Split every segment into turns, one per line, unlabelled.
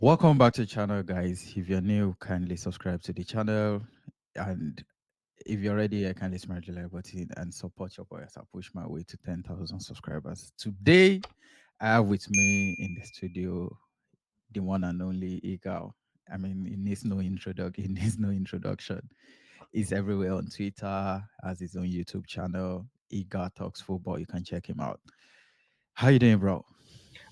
Welcome back to the channel, guys. If you're new, kindly subscribe to the channel. And if you're already here, kindly smash the like button and support your boy as I push my way to 10,000 subscribers. Today, I have with me in the studio the one and only Egal. I mean, it needs no introduction. It needs no introduction. He's everywhere on Twitter, has his own YouTube channel. Egal Talks Football. You can check him out. How you doing, bro?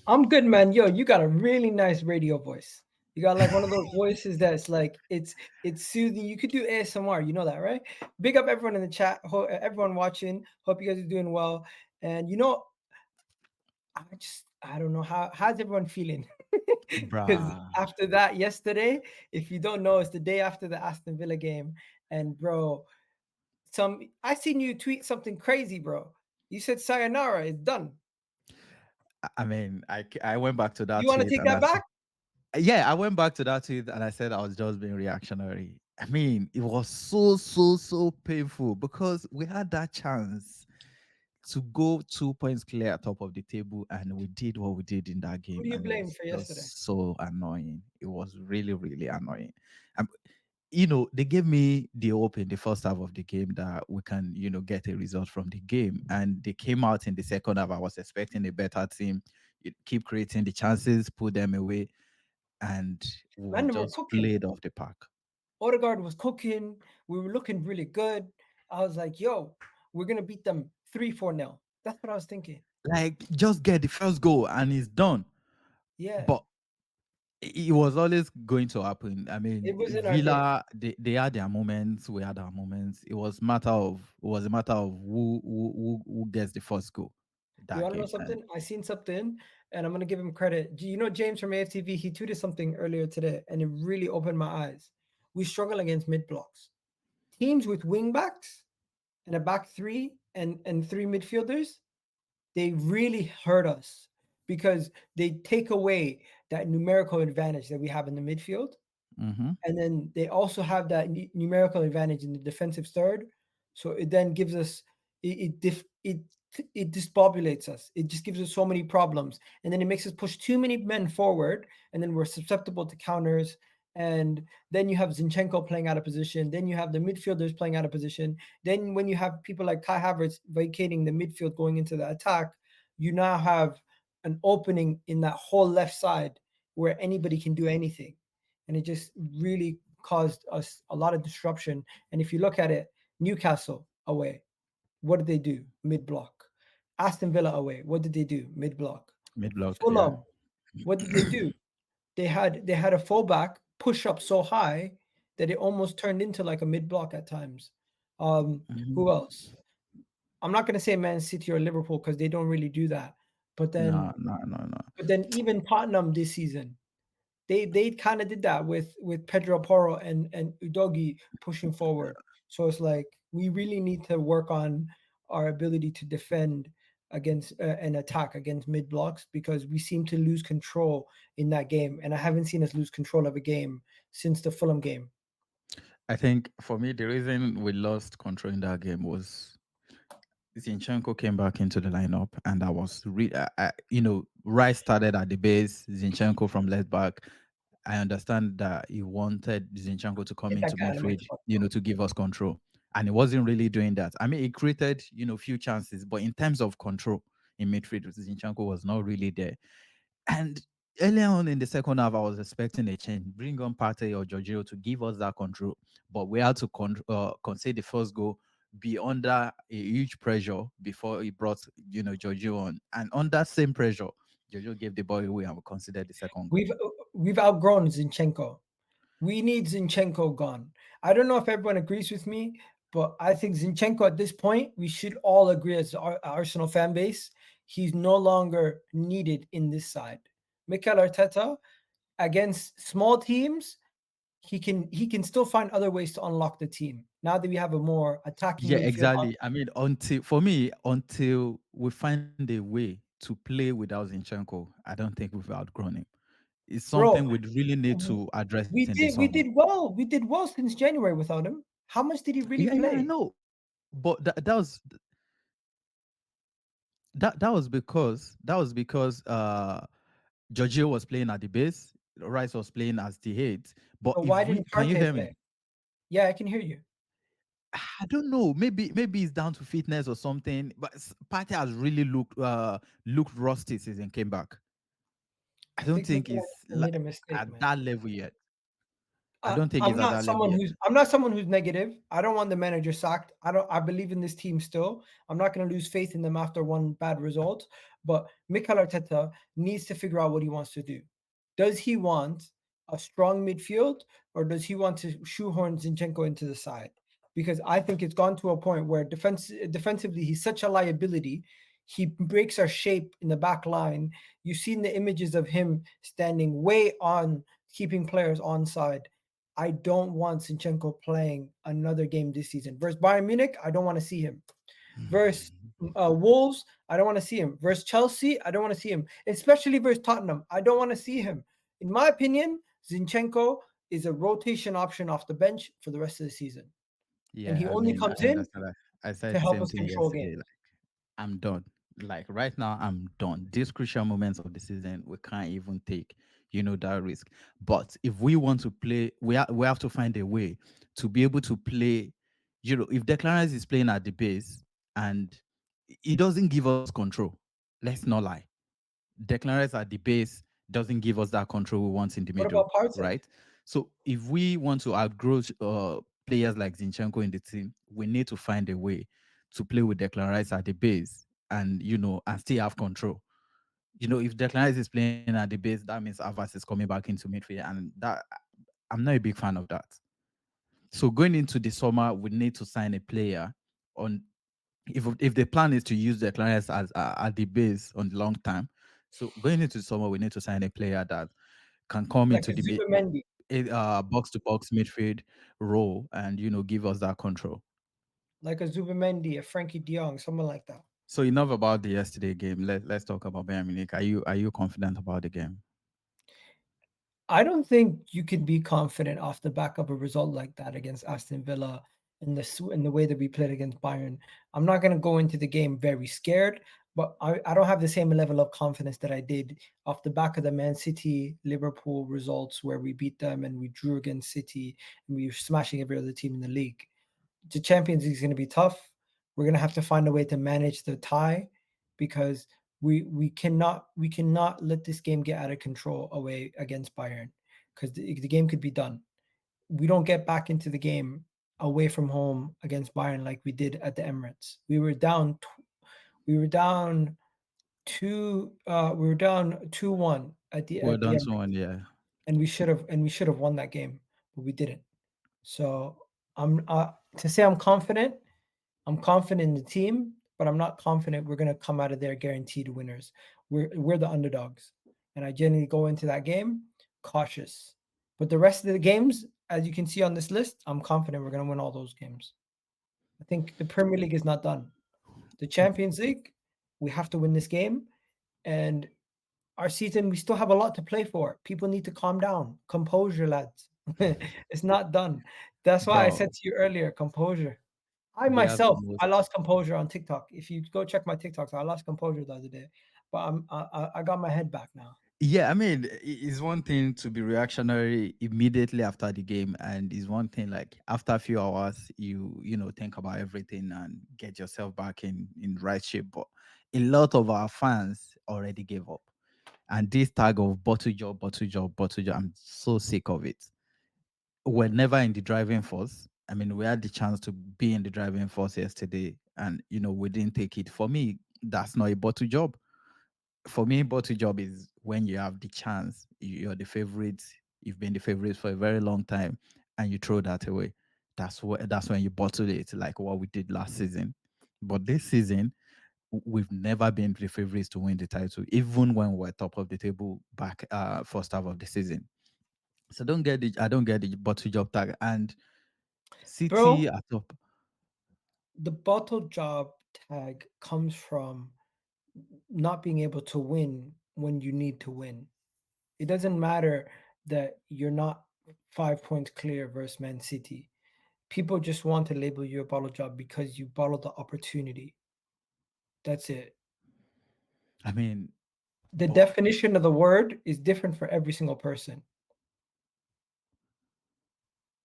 I'm good, man. Yo, you got a really nice radio voice. You got like one of those voices that's like it's soothing. You could do ASMR, you know that, right? Big up everyone in the chat, everyone watching. Hope you guys are doing well. And I don't know how's everyone feeling because
Bruh.
after that yesterday, if you don't know, it's the day after the Aston Villa game, and bro, I seen you tweet something crazy, bro. You said sayonara is done.
I mean, I went back to that
You want to
tweet
take
and
that back?
yeah, I went back to that tweet and I said I was just being reactionary. I mean, it was so painful because we had that chance to go 2 points clear at top of the table, and we did what we did in that
Who
game,
do you
and it
blame
was
for yesterday?
just so annoying. It was really annoying. Um, they gave me the hope in the first half of the game that we can, get a result from the game, and they came out in the second half. I was expecting a better team. You keep creating the chances, put them away, and we
Man, we're
just
cooking.
played off the park.
Odegaard was cooking. We were looking really good. I was like, yo, we're gonna beat them 3-4 nil. That's what I was thinking.
Like, just get the first goal and it's done.
Yeah,
But it was always going to happen. I
it
mean,
was in our day.
Villa, they had their moments, we had our moments. It was a matter of who gets the first goal
You
that
want to know
game. And
something? I seen something, and I'm gonna give him credit. Do you know James from AFTV? He tweeted something earlier today, and it really opened my eyes. We struggle against mid blocks. Teams with wing backs and a back three and three midfielders, they really hurt us because they take away that numerical advantage that we have in the midfield.
mhm.
And then they also have that numerical advantage in the defensive third. So it then gives us it disbobulates us. It just gives us so many problems, and then it makes us push too many men forward, and then we're susceptible to counters. And then you have Zinchenko playing out of position. Then you have the midfielders playing out of position. Then when you have people like Kai Havertz vacating the midfield going into the attack, you now have an opening in that whole left side where anybody can do anything, and it just really caused us a lot of disruption. And if you look at it, Newcastle away, what did they do? Mid block. Aston Villa away, what did they do? Mid block.
Mid block, yeah.
Fulham, what did they do? They had a fullback push up so high that it almost turned into like a mid block at times. Who
Mhm.
else? I'm not going to say Man City or Liverpool because they don't really do that. But
No,
then,
no, no, no.
but then even Tottenham this season, they kind of did that with Pedro Porro and Udogi pushing forward. So it's like we really need to work on our ability to defend against and attack against mid blocks because we seem to lose control in that game, and I haven't seen us lose control of a game since the Fulham game.
I think for me, the reason we lost control in that game was Zinchenko came back into the lineup, and that was Rice started at the base, Zinchenko from left back. I understand that he wanted Zinchenko to come
Get that
into
guy out of my
midfield,
spot.
to give us control, and he wasn't really doing that. I mean, he created, few chances, but in terms of control in midfield, Zinchenko was not really there. And earlier on in the second half, I was expecting a change, bring on Partey or Jorginho to give us that control, but we had to concede the first goal, be under a huge pressure before he brought Jorginho on, and on that same pressure, Jorginho gave the ball away and we considered the second goal.
We've outgrown Zinchenko. We need Zinchenko gone. I don't know if everyone agrees with me, but I think Zinchenko at this point, we should all agree as our Arsenal fan base, he's no longer needed in this side. Mikel Arteta against small teams, he can still find other ways to unlock the team. Now that we have a more attacking
Yeah,
midfield,
exactly. I mean, until we find a way to play without Zinchenko, I don't think we've outgrown him. It's
bro,
something we really need to address it
we
in the
did we
summer.
did well. We did well since January without him. How much did he really
Yeah, I
play?
know. But that was because Jorginho was playing at the base. Rice was playing as the eight. But
So why
if we
didn't
can you
Partey
hear me?
play? Yeah, I can hear you.
I don't know. Maybe it's down to fitness or something. But Partey has really looked rusty since he came back. I
I
don't
think
think
Mikel
he's
Arteta made a mistake,
at
man.
that level yet. I
I,
don't think
I'm
he's at
not
that level
someone
yet.
who's negative. I don't want the manager sacked. I believe in this team still. I'm not going to lose faith in them after one bad result. But Mikel Arteta needs to figure out what he wants to do. Does he want a strong midfield or does he want to shoehorn Zinchenko into the side? Because I think it's gone to a point where defensively he's such a liability. He breaks our shape in the back line. You've seen the images of him standing way on, keeping players on side. I don't want Senchenko playing another game this season. Versus Bayern Munich, I don't want to see him. Versus Wolves, I don't want to see him. Versus Chelsea, I don't want to see him. Especially versus Tottenham, I don't want to see him. In my opinion, Zinchenko is a rotation option off the bench for the rest of the season. And he
Yeah, I
only
mean,
comes
I
in
understand that. I said
to
the
help
same
us
thing
control
yesterday.
games.
I'm done. Like right now, I'm done. These crucial moments of the season, we can't even take, that risk. But if we want to play, we have to find a way to be able to play. If Declan Rice is playing at the base and he doesn't give us control, let's not lie. Declan Rice at the base doesn't give us that control we want in the
What
middle,
about Partey?
right? So if we want to outgrow players like Zinchenko in the team, we need to find a way to play with Declan Rice at the base and and still have control. If Declan Rice is playing at the base, that means Havertz is coming back into midfield, and that I'm not a big fan of that. So going into the summer, we need to sign a player on if the plan is to use the clients as at the base on the long term. So going into the summer, we need to sign a player that can come
Like
into
a
the
Zubimendi,
box to box midfield role and give us that control.
a Frankie De Jong, someone like that.
So enough about the yesterday game. Let's talk about Bayern Munich. Are you confident about the game?
I don't think you could be confident off the back of a result like that against Aston Villa in the way that we played against Bayern. I'm not going to go into the game very scared, but I don't have the same level of confidence that I did off the back of the Man City Liverpool results where we beat them and we drew against City and we were smashing every other team in the league. The Champions League is going to be tough. We're going to have to find a way to manage the tie because we cannot let this game get out of control away against Bayern because the game could be done. We don't get back into the game away from home against Bayern like we did at the Emirates. We were down we were down 2-1
Well
at the
done,
Emirates,
someone. Yeah.
and we should have won that game, but we didn't. So to say I'm confident in the team, but I'm not confident we're going to come out of there guaranteed winners. We're the underdogs, and I generally go into that game cautious. But the rest of the games, as you can see on this list, I'm confident we're going to win all those games. I think the Premier League is not done. The Champions League, we have to win this game, and our season we still have a lot to play for. People need to calm down, composure, lads. It's not done. That's why I said
Bro,
to you earlier, composure. I
we have the
myself,
most.
I lost composure on TikTok. If you go check my TikToks, I lost composure the other day, but I got my head back now.
Yeah, I mean, it's one thing to be reactionary immediately after the game, and it's one thing like after a few hours, you think about everything and get yourself back in right shape. But a lot of our fans already gave up, and this tag of bottle job, bottle job, bottle job, I'm so sick of it. We're never in the driving force. I mean, we had the chance to be in the driving force yesterday, and we didn't take it. For me, that's not a bottle job. For me, bottle job is when you have the chance, you're the favorite, you've been the favorite for a very long time, and you throw that away. That's when you bottle it, like what we did last season. But this season, we've never been the favorites to win the title, even when we're top of the table back first half of the season. So I don't get the bottle job tag. And
Bro,
City are top.
the bottle job tag comes from not being able to win when you need to win. It doesn't matter that you're not 5 points clear versus Man City. People just want to label you a bottle job because you bottled the opportunity. That's it.
I mean,
The
But
definition of the word is different for every single person.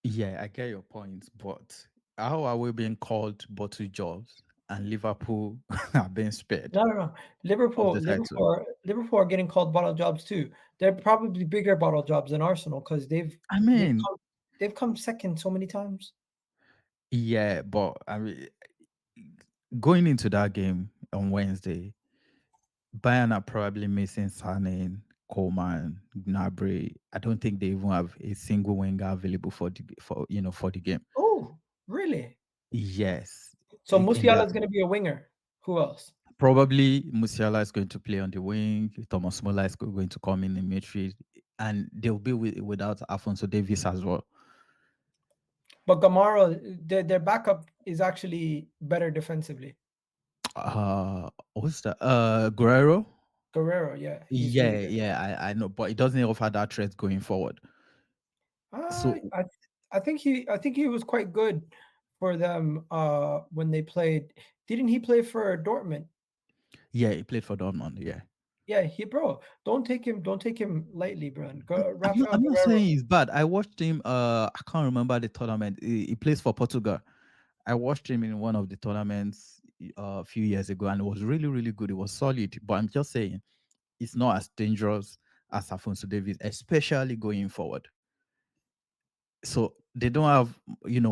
yeah, I get your point. But how are we being called bottle jobs and Liverpool are being spared
No, no, no.
of
Liverpool,
the title?
Liverpool are getting called bottle jobs too. They're probably bigger bottle jobs than Arsenal because
I
they've
mean,
come they've come second so many times.
yeah, but I mean, going into that game on Wednesday, Bayern are probably missing Sane, Coleman, Gnabry. I don't think they even have a single winger available for the game.
Oh, really?
Yes,
So
in
Musiala
that
is going to be a winger. Who else?
probably Musiala is going to play on the wing. Thomas Muller is going to come in midfield, and they'll be without Alfonso Davies as well.
But Gamaro, their backup is actually better defensively.
What's that? Guerrero.
Guerrero, yeah, he's really
Yeah,
good.
yeah, I know, but it doesn't offer that threat going forward.
Uh,
So
I I think he was quite good for them when they played. Didn't he play for Dortmund?
yeah, he played for Dortmund. Yeah,
Yeah, bro, don't take him lightly, bro. Go, Rafael
I'm not
Guerrero.
saying he's bad. I watched him. I can't remember the tournament. He plays for Portugal. I watched him in one of the tournaments a few years ago, and it was really, really good. It was solid. But I'm just saying, it's not as dangerous as Afonso Davies, especially going forward. So they don't have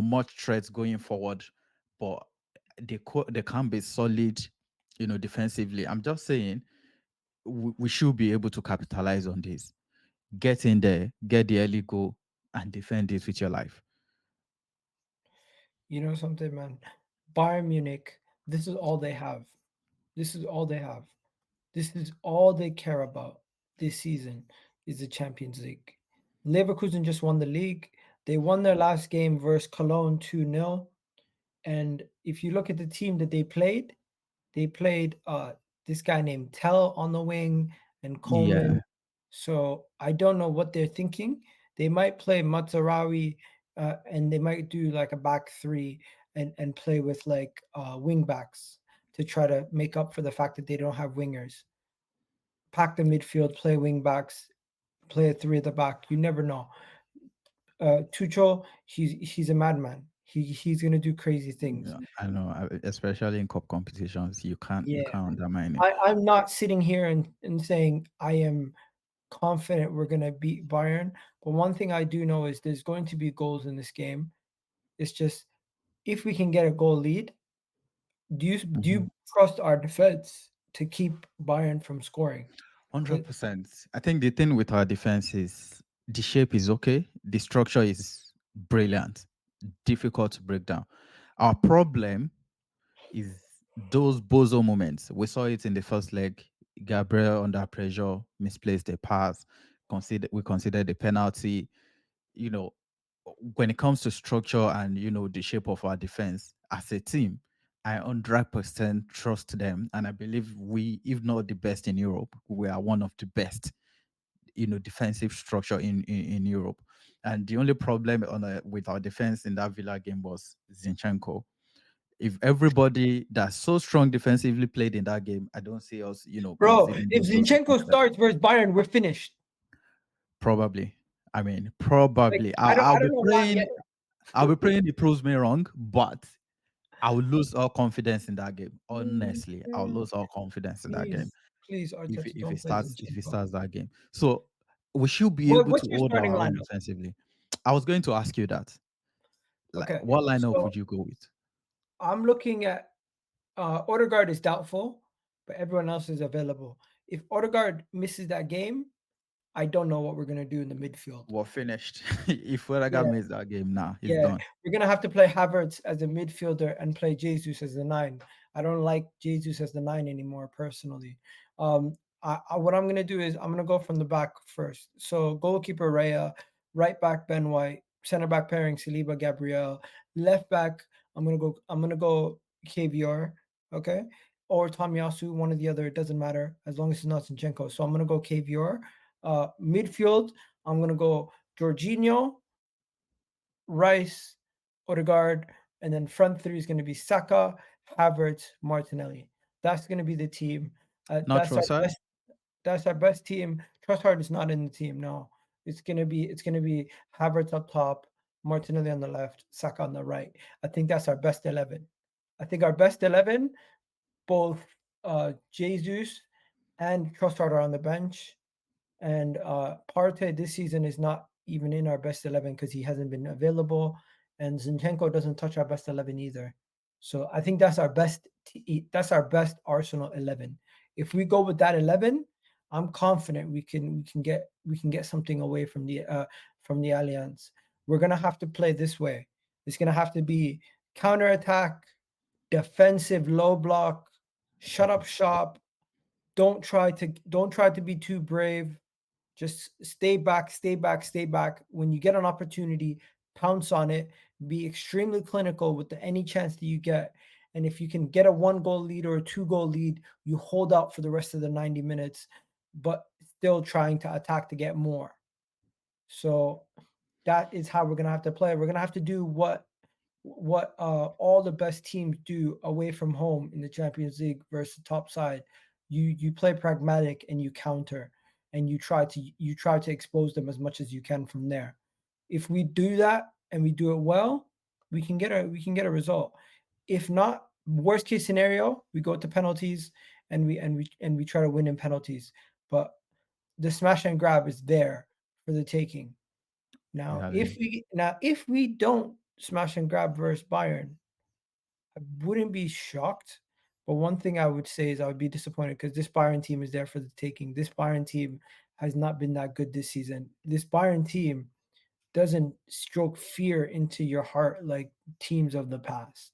much threats going forward, but they can be solid, defensively. I'm just saying we should be able to capitalize on this. Get in there, get the early goal, and defend it with your life.
You know something, man? Bayern Munich. This is all they have. This is all they have. This is all they care about this season is the Champions League. Leverkusen just won the league. They won their last game versus Cologne 2-0. And if you look at the team that they played this guy named Tell on the wing and Coleman.
Yeah,
So I don't know what they're thinking. They might play Matsarawi and they might do like a back three and play with like wing backs to try to make up for the fact that they don't have wingers. Pack the midfield, play wing backs, play a three at the back. You never know. Tuchel, he's a madman. He's gonna do crazy things.
yeah, I know. Especially in cup competitions, you
Yeah,
can't undermine it.
I'm not sitting here and saying I am confident we're gonna beat Bayern. But one thing I do know is there's going to be goals in this game. It's just if we can get a goal lead, do
Mhm.
you trust our defense to keep Bayern from scoring?
100%. I think the thing with our defense is the shape is okay, the structure is brilliant, difficult to break down. Our problem is those bozo moments. We saw it in the first leg. Gabriel under pressure, misplaced the pass, we considered the penalty. You know, when it comes to structure and the shape of our defense as a team, I 100% trust them, and I believe we, if not the best in Europe, we are one of the best. Defensive structure in Europe. And the only problem with our defense in that Villa game was Zinchenko. If everybody that's so strong defensively played in that game, I don't see us,
Bro,
conceding
if
those goals
Zinchenko
against them.
starts versus Bayern, we're finished.
Probably. I mean,
Like
probably.
I
I'll be
don't know why.
praying. I'll be praying he proves me wrong, but I will lose all confidence in that game. Honestly, I'll lose all confidence in that game
Please, please,
if
Arteta,
if it
don't play
starts if it
Zinchenko.
starts that game. So we should be able to
What's your
hold
starting
our own
lineup?
defensively. I was going to ask you that. Like,
Okay,
what lineup
so
would you go with?
I'm looking at Odegaard is doubtful, but everyone else is available. If Odegaard misses that game, I don't know what we're gonna do in the midfield.
We're finished. If Werner
Yeah,
missed that game, now he's
yeah,
done.
we're gonna have to play Havertz as a midfielder and play Jesus as the nine. I don't like Jesus as the nine anymore personally. Um, what I'm gonna do is I'm gonna go from the back first. So goalkeeper Raya, right back Ben White, center back pairing Saliba Gabriel, left back I'm gonna go KVR, okay, or Tomiyasu, one or the other. It doesn't matter as long as it's not Zinchenko. So I'm gonna go KVR. Midfield, I'm gonna go Jorginho, Rice, Odegaard, and then front three is going to be Saka, Havertz, Martinelli. That's going to be the team.
Not
That's our
Trossard.
best. That's our best team. Trossard is not in the team. No, it's gonna be Havertz up top, Martinelli on the left, Saka on the right. I think that's our best 11. I think our best 11, both Jesus and Trossard are on the bench, and Partey this season is not even in our best 11 because he hasn't been available, and Zinchenko doesn't touch our best 11 either. So I think that's our best. That's our best Arsenal 11. If we go with that 11, I'm confident we can get something away from the Allianz. We're gonna have to play this way. It's gonna have to be counter attack, defensive low block, shut up shop. Don't try to be too brave. Just stay back, stay back, stay back. When you get an opportunity, pounce on it. Be extremely clinical with any chance that you get. And if you can get a 1 goal lead or a 2 goal lead, you hold out for the rest of the 90 minutes, but still trying to attack to get more. So that is how we're gonna have to play. We're gonna have to do what all the best teams do away from home in the Champions League versus the top side. You play pragmatic and you counter and you try to expose them as much as you can from there. If we do that and we do it well, we can get a result. If not, worst case scenario, we go to penalties and we try to win in penalties. But the smash and grab is there for the taking. Now,
Yeah,
if we don't smash and grab versus Bayern, I wouldn't be shocked. But one thing I would say is I would be disappointed because this Bayern team is there for the taking. This Bayern team has not been that good this season. This Bayern team doesn't stroke fear into your heart like teams of the past.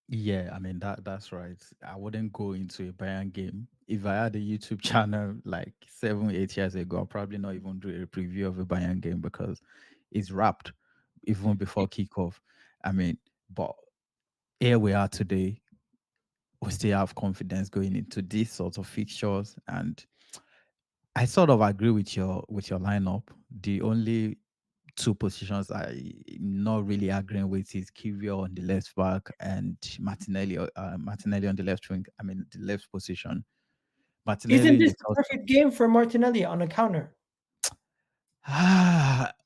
yeah. I mean that's right. I wouldn't go into a Bayern game if I had a YouTube channel like 7, 8 years ago. I'll probably not even do a preview of a Bayern game because it's wrapped even before kickoff. I mean, but here we are today. We still have confidence going into these sorts of fixtures, and I sort of agree with your lineup. The only two positions I not really agreeing with is Kivio on the left back and Martinelli on the left wing. I mean the left position.
Isn't
Martinelli in
this
the
the
first.
perfect game for Martinelli on a counter?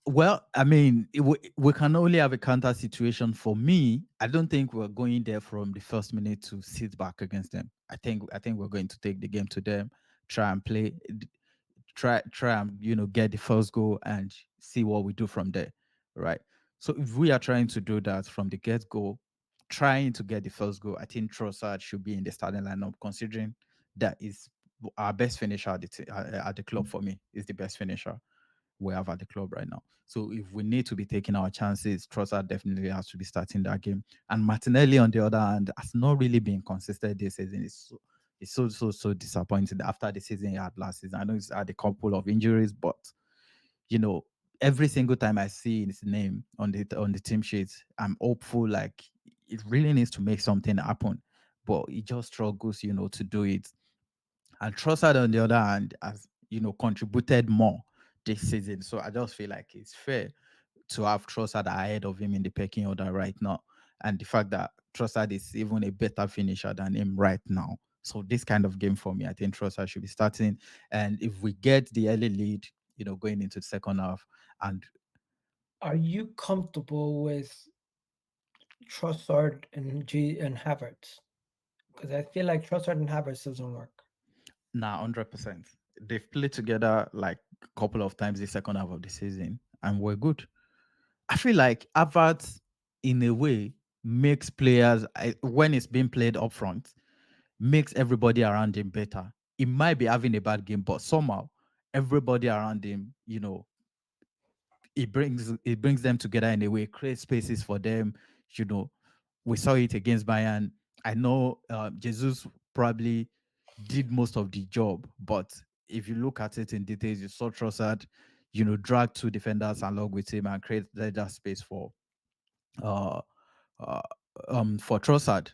Well, I mean, we can only have a counter situation. For me, I don't think we're going there from the first minute to sit back against them. I think we're going to take the game to them, try and play, try and get the first goal and see what we do from there, right? So if we are trying to do that from the get go, trying to get the first goal, I think Trossard should be in the starting lineup, considering that is our best finisher at the club. For me, is the best finisher we have at the club right now. So if we need to be taking our chances, Trossard definitely has to be starting that game. And Martinelli, on the other hand, has not really been consistent this season. It's so disappointed after the season he had last season. I know he's had a couple of injuries, but you know, every single time I see his name on the team sheet, I'm hopeful like it really needs to make something happen. But he just struggles, to do it. And Trossard, on the other hand, has contributed more this season. So I just feel like it's fair to have Trossard ahead of him in the pecking order right now. And the fact that Trossard is even a better finisher than him right now. So this kind of game for me, I think Trossard should be starting. And if we get the early lead, going into the second half, and
Are you comfortable with Trossard and Havertz? Because I feel like Trossard and Havertz doesn't work.
now 100%, they've played together like a couple of times the second half of the season, and we're good. I feel like Havertz, in a way, makes players when it's being played up front, makes everybody around him better. He might be having a bad game, but somehow everybody around him, it brings them together in a way, creates spaces for them. You know, we saw it against Bayern. I know Jesus probably did most of the job, but if you look at it in details, you saw Trossard, drag two defenders along with him and create that space uh, for Trossard.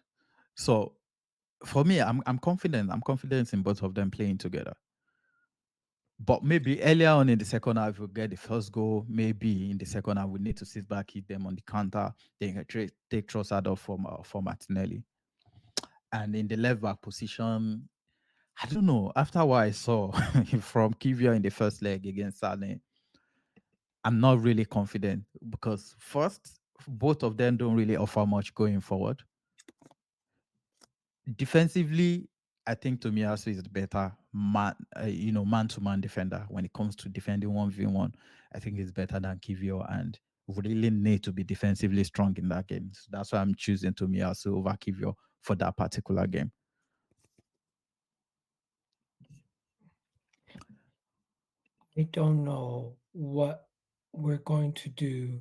So for me, I'm confident. I'm confident in both of them playing together. But maybe earlier on in the second half, we'll get the first goal. Maybe in the second half, we need to sit back, hit them on the counter, then take Trossard off for Martinelli. And in the left back position, I don't know. After what I saw from Kivia in the first leg against Sane, I'm not really confident because first, both of them don't really offer much going forward. Defensively, I think Tomiyasu is the better man, man to man defender when it comes to defending 1v1. I think he's better than Kivio and we really need to be defensively strong in that game. So that's why I'm choosing Tomiyasu over Kivio for that particular game.
I don't know what we're going to do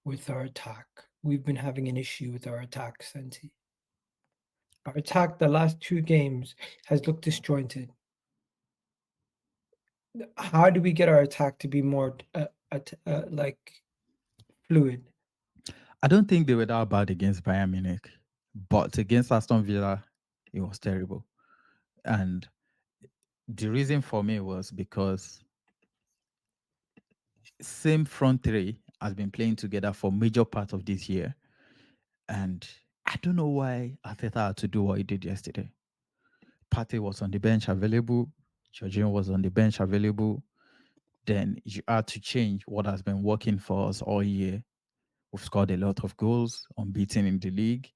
with our attack. We've been having an issue with our attack, Senti. Our attack the last two games has looked disjointed. How do we get our attack to be more like fluid?
I don't think they were that bad against Bayern Munich, but against Aston Villa, it was terrible. And the reason for me was because same front three has been playing together for major part of this year. And I don't know why Arteta had to do what he did yesterday. Partey was on the bench available. Jorginho was on the bench available. Then you had to change what has been working for us all year. We've scored a lot of goals, unbeaten in the league.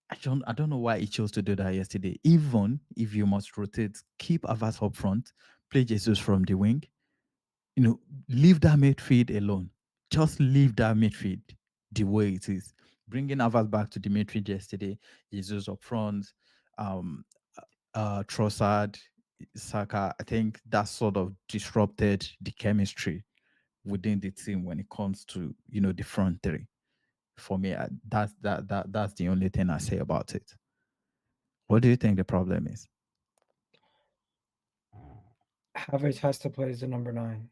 I don't know why he chose to do that yesterday. Even if you must rotate, keep Havertz up front, play Jesus from the wing. You know, leave that midfield alone. Just leave that midfield the way it is. Bringing Havertz back to the midfield yesterday, Jesus up front, um, Trossard, Saka. I think that sort of disrupted the chemistry within the team when it comes to the front three. For me, that's the only thing I say about it. What do you think the problem is?
Havertz has to play as the number nine.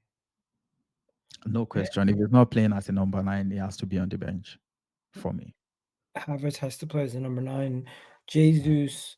No
Eh,
question. If he's not playing as a number nine, he has to be on the bench for me.
Havertz has to play as the number nine. Jesus,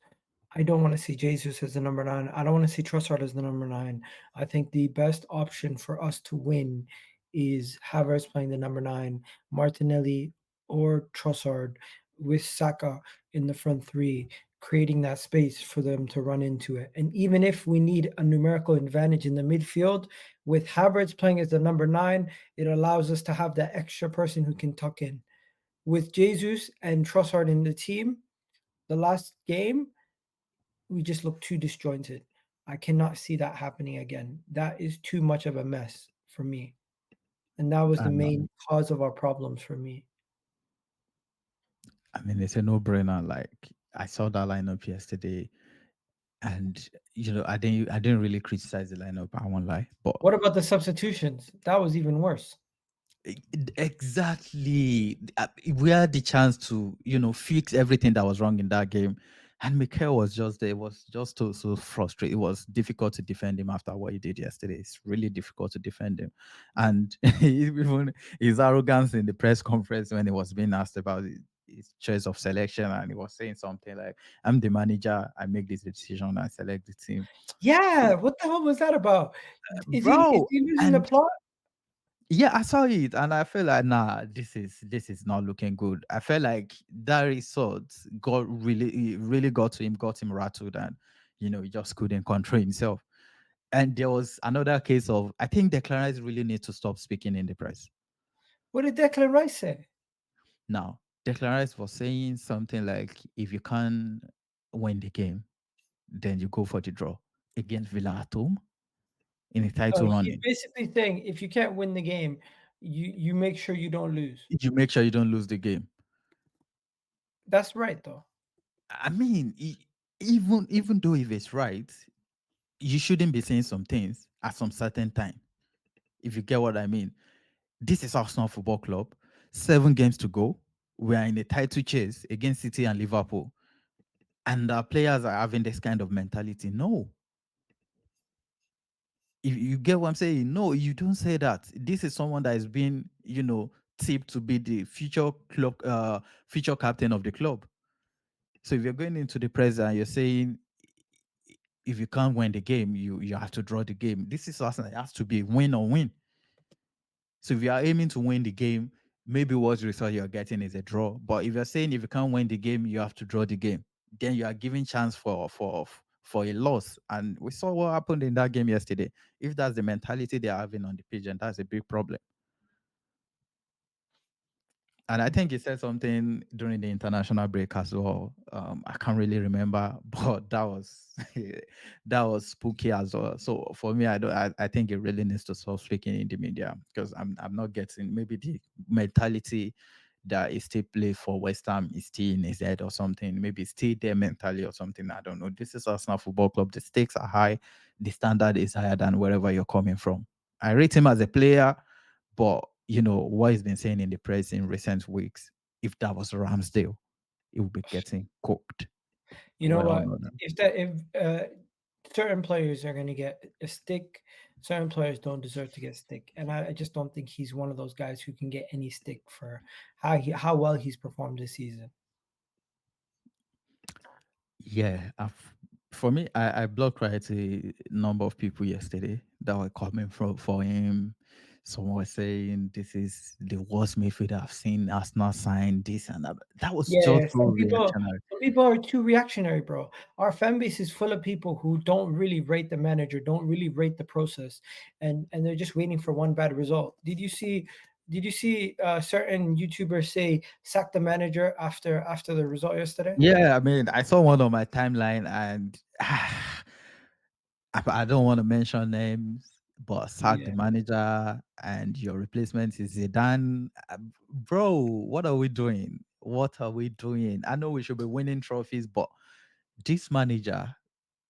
I don't want to see Jesus as the number nine. I don't want to see Trossard as the number nine. I think the best option for us to win is Havertz playing the number nine, Martinelli or Trossard with Saka in the front three, creating that space for them to run into it. And even if we need a numerical advantage in the midfield, with Havertz playing as the number nine, it allows us to have that extra person who can tuck in. With Jesus and Trossard in the team, the last game, we just look too disjointed. I cannot see that happening again. That is too much of a mess for me. And that was the
And
main cause of our problems for me.
I mean, it's a no-brainer. Like I saw that lineup yesterday, and I didn't really criticize the lineup. I won't lie, but
What about the substitutions? That was even worse.
exactly, we had the chance to fix everything that was wrong in that game, and Mikel was just there. It was just so frustrating. It was difficult to defend him after what he did yesterday. It's really difficult to defend him, and even his arrogance in the press conference when he was being asked about his choice of selection, and he was saying something like, "I'm the manager. I make this decision. I select the team."
Yeah, what the hell was that about? Is
Bro,
he losing the
and
plot?
yeah, I saw it and I feel like nah, this is not looking good. I felt like that result really got him rattled, and he just couldn't control himself. And there was another case of I think Declan Rice really needs to stop speaking in the press.
What did Declan Rice say?
Now, Declan Rice was saying something like if you can win the game, then you go for the draw against Villa at home in a
Oh,
title
he's
running.
basically saying if you can't win the game, you make sure you don't lose.
You make sure you don't lose the game.
That's right though.
I mean, even though if it's right, you shouldn't be saying some things at some certain time. If you get what I mean, this is Arsenal Football Club. 7 games to go. We are in a title chase against City and Liverpool, and our players are having this kind of mentality. No, if you get what I'm saying, no, you don't say that. This is someone that is being, tipped to be the future captain of the club. So if you're going into the press and you're saying if you can't win the game, you have to draw the game. This is Arsenal. It has to be win or win. So if you are aiming to win the game, maybe what result you're getting is a draw. But if you're saying if you can't win the game, you have to draw the game, then you are giving chance for a loss. And we saw what happened in that game yesterday. If that's the mentality they're having on the pitch, and that's a big problem. And I think he said something during the international break as well. I can't really remember, but that was that was spooky as well. So for me, I think he really needs to stop speaking in the media because I'm not getting maybe the mentality that is still play for West Ham is still in his head or something. Maybe it's still there mentally or something. I don't know. This is Arsenal Football Club. The stakes are high. The standard is higher than wherever you're coming from. I rate him as a player, but what he's been saying in the press in recent weeks, if that was Ramsdale, he would be getting cooked.
You know
We all
what?
know that.
If certain players are going to get a stick, certain players don't deserve to get stick, and I just don't think he's one of those guys who can get any stick for how well he's performed this season.
Yeah, for me, I blocked quite a number of people yesterday that were coming for him. Someone was saying this is the worst midfielder I've seen Arsenal sign this and that. That was just
Yeah,
so reactionary.
some people are too reactionary, bro. Our fan base is full of people who don't really rate the manager, don't really rate the process, and they're just waiting for one bad result. Did you see certain YouTubers say sack the manager after the result yesterday?
Yeah, I mean, I saw one on my timeline, and I don't want to mention names, but sack the
Yeah.
manager and your replacement is Zidane. Bro, what are we doing? What are we doing? I know we should be winning trophies, but this manager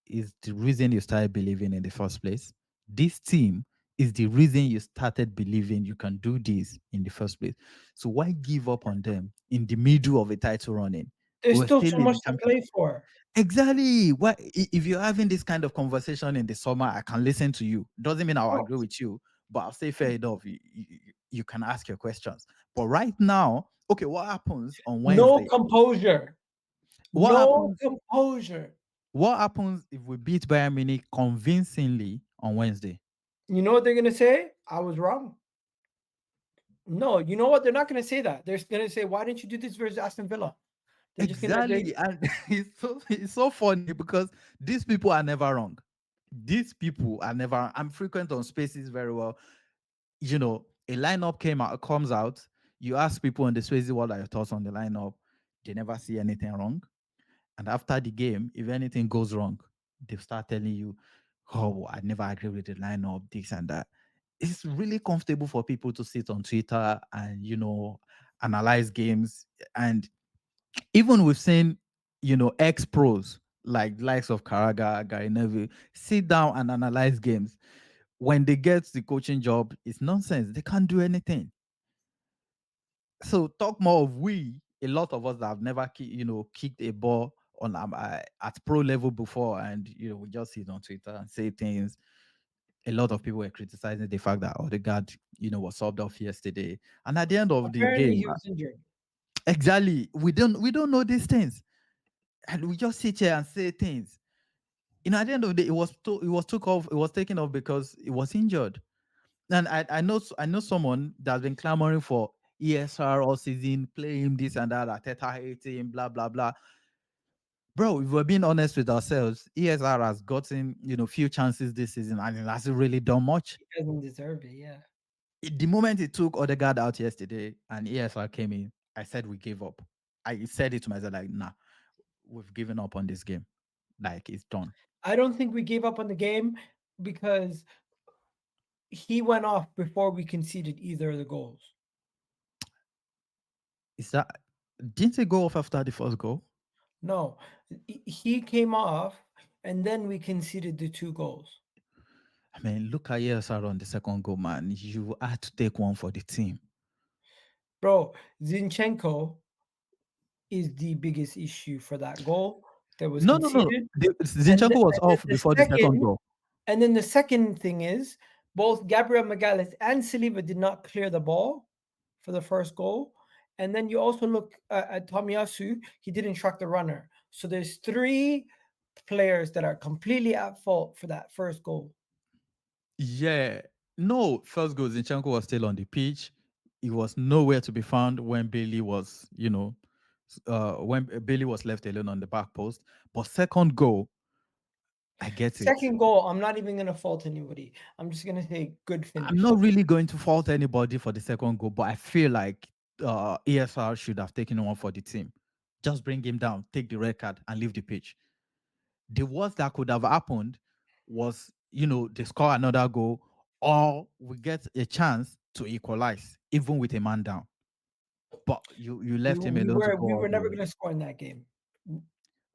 is the reason you started believing in the first place. This team is the reason you started believing you can do this in the first place. So why give up on them in the middle of a title running?
There's
We're
still
still
so
in
much
the
to
championship.
play for.
Exactly. Why if you're having this kind of conversation in the summer, I can listen to you. Doesn't mean I'll
Oh,
agree with you, but I'll say fair enough. You can ask your questions. But right now, okay, what happens on
no
Wednesday?
composure.
What
No
happens?
composure.
What happens if we beat Bayern Munich convincingly on Wednesday?
You know what they're gonna say? I was wrong. No, you know what? They're not gonna say that. They're gonna say, "Why didn't you do this versus Aston Villa?" They're just gonna they
Exactly. And it's so funny because these people are never wrong. These people are never I'm frequent on spaces very well. A lineup comes out. You ask people on the Swayze what are your thoughts on the lineup. They never see anything wrong. And after the game, if anything goes wrong, they start telling you, "Oh, I never agree with the lineup, this and that." It's really comfortable for people to sit on Twitter and analyze games. And even we've seen, ex pros like likes of Karaga, Gary Neville sit down and analyze games. When they get the coaching job, it's nonsense. They can't do anything. So talk more of we. A lot of us that have never, kicked a ball on at pro level before, and we just sit on Twitter and say things. A lot of people were criticizing the fact that Odegaard, was subbed off yesterday, and at the end of the
apparently
game,
he was injured.
exactly, we don't know these things, and we just sit here and say things. At the end of the day, it was taken off because it was injured. And I know someone that's been clamoring for ESR all season, play him this and that, Arteta hates him, blah blah blah. Bro, if we're being honest with ourselves, ESR has gotten few chances this season and it hasn't really done much.
He doesn't deserve it. Yeah.
The moment he took Odegaard out yesterday and ESR came in, I said we gave up. I said it to myself like, nah, we've given up on this game. Like it's done.
I don't think we gave up on the game because he went off before we conceded either of the goals.
Is that didn't they go off after the first goal?
No, he came off, and then we conceded the two goals.
I mean, look at ESR on the second goal, man. You had to take one for the team.
Bro, Zinchenko is the biggest issue for that goal that was
No, no, no.
conceded.
Zinchenko was
And then
off
the
before the second
second
goal.
and then the second thing is both Gabriel Magalhaes and Saliba did not clear the ball for the first goal. And then you also look at Tomiyasu, he didn't track the runner. So there's three players that are completely at fault for that first goal.
Yeah. No, first goal, Zinchenko was still on the pitch. He was nowhere to be found when Bailey was, when Bailey was left alone on the back post. But second goal, I get it.
Second goal, I'm not even gonna fault anybody. I'm just gonna say good
I'm
finish.
not really going to fault anybody for the second goal, but I feel like ESR should have taken one for the team. Just bring him down, take the red card, and leave the pitch. The worst that could have happened was, they score another goal, or we get a chance to equalize, even with a man down. But you
We,
left him
we
alone to
were
go
we
all
were
the
never
way.
gonna score in that game.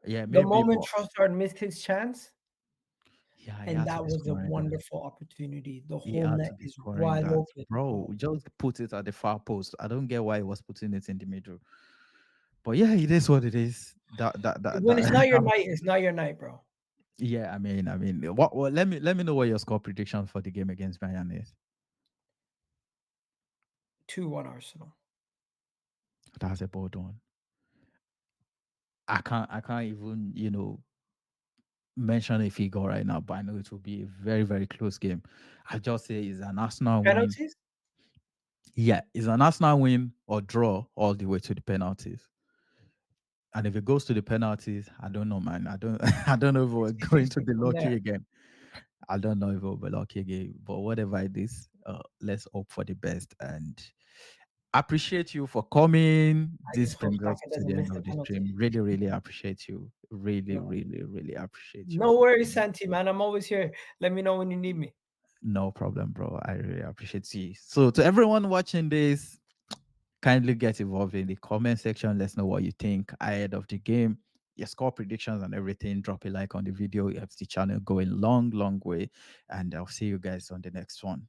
Yeah,
The
maybe,
moment
but
Trossard missed his chance,
yeah, he
and
had to
that
be
was a
scoring that.
wonderful opportunity. The
He
whole
had
net
to be
is
scoring
wide
that,
open,
bro.
bro.
Just put it at the far post. I don't get why he was putting it in the middle. But yeah, it is what it is.
When it's not your
That
night, it's not your night, bro.
yeah. I mean, what? Let me know what your score prediction for the game against Bayern is.
2-1 Arsenal.
That's a bold one. I can't even mention a figure right now, but I know it will be a very very close game. I just say it's an Arsenal win.
Penalties?
Yeah, it's an Arsenal win or draw all the way to the penalties. And if it goes to the penalties, I don't know, man. I don't I don't know if we're going to
50-50
be
from
lucky
there.
again. I don't know if we'll be lucky again. But whatever it is, let's hope for the best. And appreciate you for coming.
I
This
just hope
brings us
Saka
to
doesn't
the
miss
end
the
of the
penalty.
stream. Really, really appreciate you. Really,
No,
really, really appreciate you
no
for
worries,
coming.
Santi, man. I'm always here. Let me know when you need me.
No problem, bro. I really appreciate you. So to everyone watching this, kindly get involved in the comment section. Let's know what you think ahead of the game. Your score predictions and everything. Drop a like on the video. It helps the channel go a long, long way. And I'll see you guys on the next one.